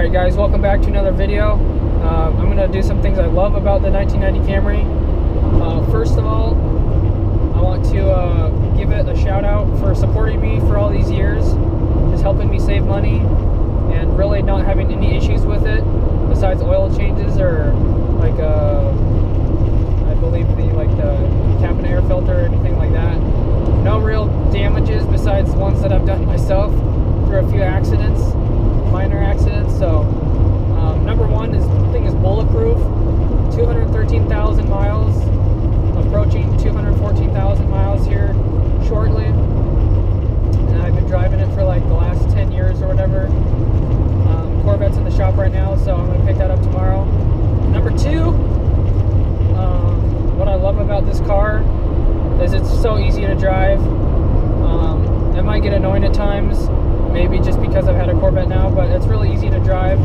Alright guys, welcome back to another video. I'm going to do some things I love about the 1990 Camry. First of all, I want to give it a shout out for supporting me for all these years, just helping me save money and really not having any issues with it besides oil changes or like I believe the cabin air filter or anything like that. No real damages besides ones that I've done myself through a few accidents, minor accidents. So number one is the thing is bulletproof. 213,000 miles, approaching 214,000 miles here shortly, and I've been driving it for like the last 10 years or whatever. Corvette's in the shop right now, so I'm going to pick that up tomorrow. Number two, what I love about this car is it's so easy to drive. It might get annoying at times, maybe just because I've had a Corvette now, but it's really easy to drive.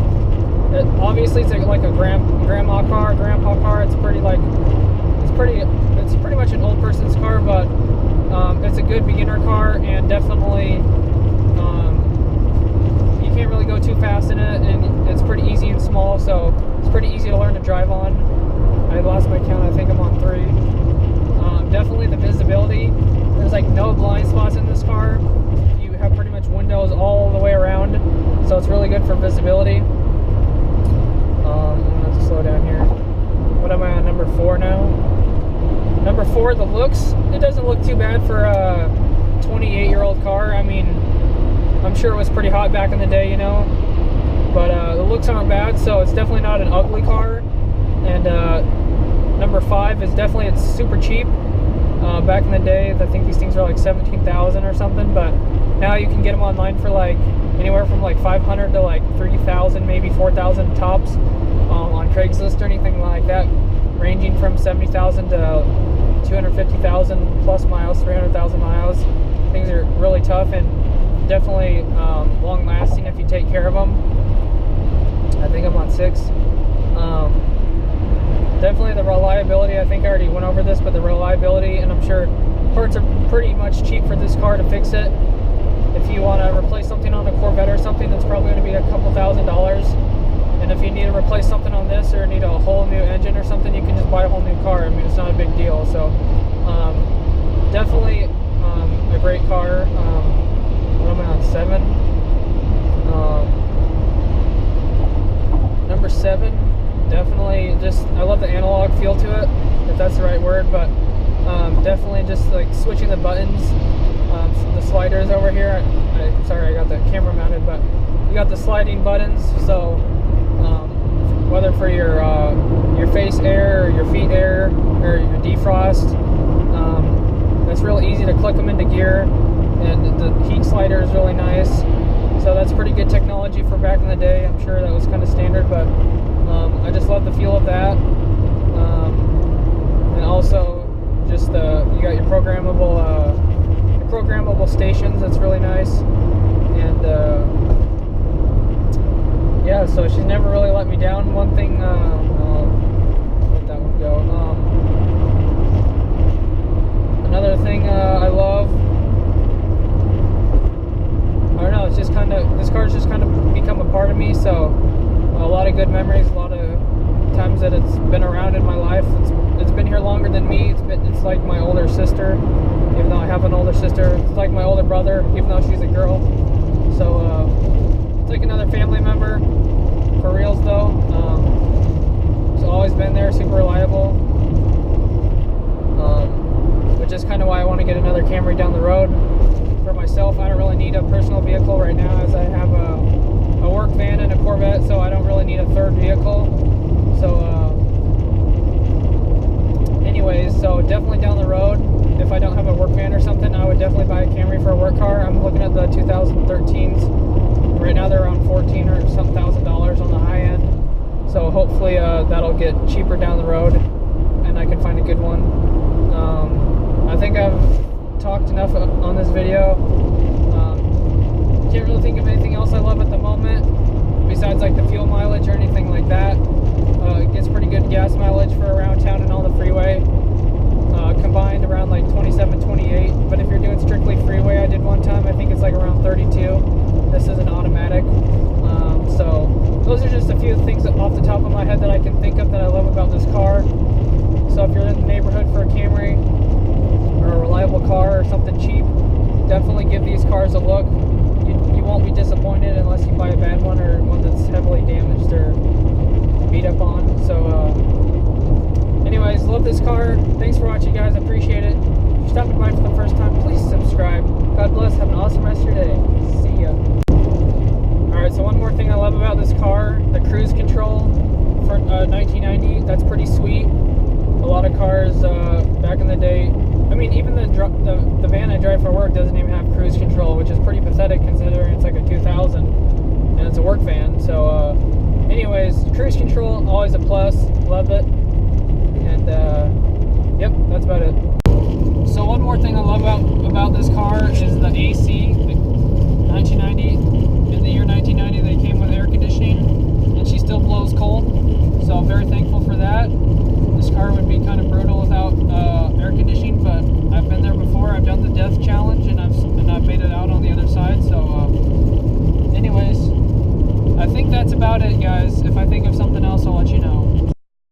Obviously it's like a grandpa car. It's pretty much an old person's car, but it's a good beginner car, and definitely you can't really go too fast in it, and it's pretty easy and small, so it's pretty easy to learn to drive on. I lost my count, I think I'm on 3. Definitely the visibility. There's like no blind spots in this car. You have pretty much windows all the way around, so it's really good for visibility. I'm gonna have to slow down here. What am I on, number 4 now? Number 4, the looks. It doesn't look too bad for a 28-year-old car. I mean, I'm sure it was pretty hot back in the day, you know, but the looks aren't bad, so it's definitely not an ugly car. And number 5 is definitely, it's super cheap. Back in the day, I think these things were like 17,000 or something, but now you can get them online for like anywhere from like 500 to like 3,000, maybe 4,000 tops on Craigslist or anything like that, ranging from 70,000 to 250,000 plus miles, 300,000 miles. Things are really tough and definitely long lasting if you take care of them. I think I'm on 6. Definitely the reliability, I think I already went over this, but the reliability, and I'm sure parts are pretty much cheap for this car to fix it. If you want to replace something on a Corvette or something, that's probably going to be a couple $1,000s. And if you need to replace something on this or need a whole new engine or something, you can just buy a whole new car. I mean, it's not a big deal. So definitely a great car. What am I on, 7? Number 7. Definitely just, I love the analog feel to it, if that's the right word, but definitely just like switching the buttons, the sliders over here. Sorry, I got the camera mounted, but you got the sliding buttons, so whether for your face air or your feet air or your defrost, it's real easy to click them into gear, and the heat slider is really nice. So that's pretty good technology for back in the day. I'm sure that was kind of standard, but I just love the feel of that. And also just you got your programmable stations. That's really nice. And yeah, so she's never really let me down. One thing, I'll let that one go. Another thing I love, I don't know, it's just kind of, this car's just kind of become a part of me, so a lot of good memories, a lot of times that it's been around in my life. It's been here longer than me. It's like my older sister, even though I have an older sister. It's like my older brother, even though she's a girl. So it's like another family member, for reals though. It's always been there, super reliable. Which is kind of why I want to get another Camry down the road for myself. I don't really need a personal vehicle right now, as I have a work van and a Corvette, so I don't really need a third vehicle. So anyways, so definitely down the road, if I don't have a work van or something, I would definitely buy a Camry for a work car. I'm looking at the 2013s. Right now they're around $14,000 or some $1,000 on the high end, so hopefully that'll get cheaper down the road and I can find a good one. I think I've talked enough on this video. Can't really think of anything else I love at the moment besides like the fuel mileage or anything like that. It gets pretty good gas mileage for around town and on the freeway, combined around like 27, 28. But if you're doing strictly freeway, I did one time, I think it's like around 32. This is an automatic. So those top of my head that I can think of that I love about this car. So if you're in the neighborhood for a Camry or a reliable car or something cheap, definitely give these cars a look. You won't be disappointed unless you buy a bad one or one that's heavily damaged or beat up on. So anyways, love this car. Thanks for watching, guys. I appreciate it. If you're stopping by for the first time, please subscribe. God bless. Have an awesome rest of your day. See ya. Alright, so one more thing I love about this car, the cruise control for 1990. That's pretty sweet. A lot of cars back in the day, I mean, even the van I drive for work doesn't even have cruise control, which is pretty pathetic considering it's like a 2000 and it's a work van. So anyways, cruise control, always a plus. Love it. And yep, that's about it. So one more thing I love about this car is the AC. The 1990, in the year 1990, they came with air conditioning, and she still blows cold. So I'm very thankful for that. This car would be kind of brutal without air conditioning, but I've been there before. I've done the death challenge, and I've made it out on the other side. So anyways, I think that's about it, guys. If I think of something else, I'll let you know.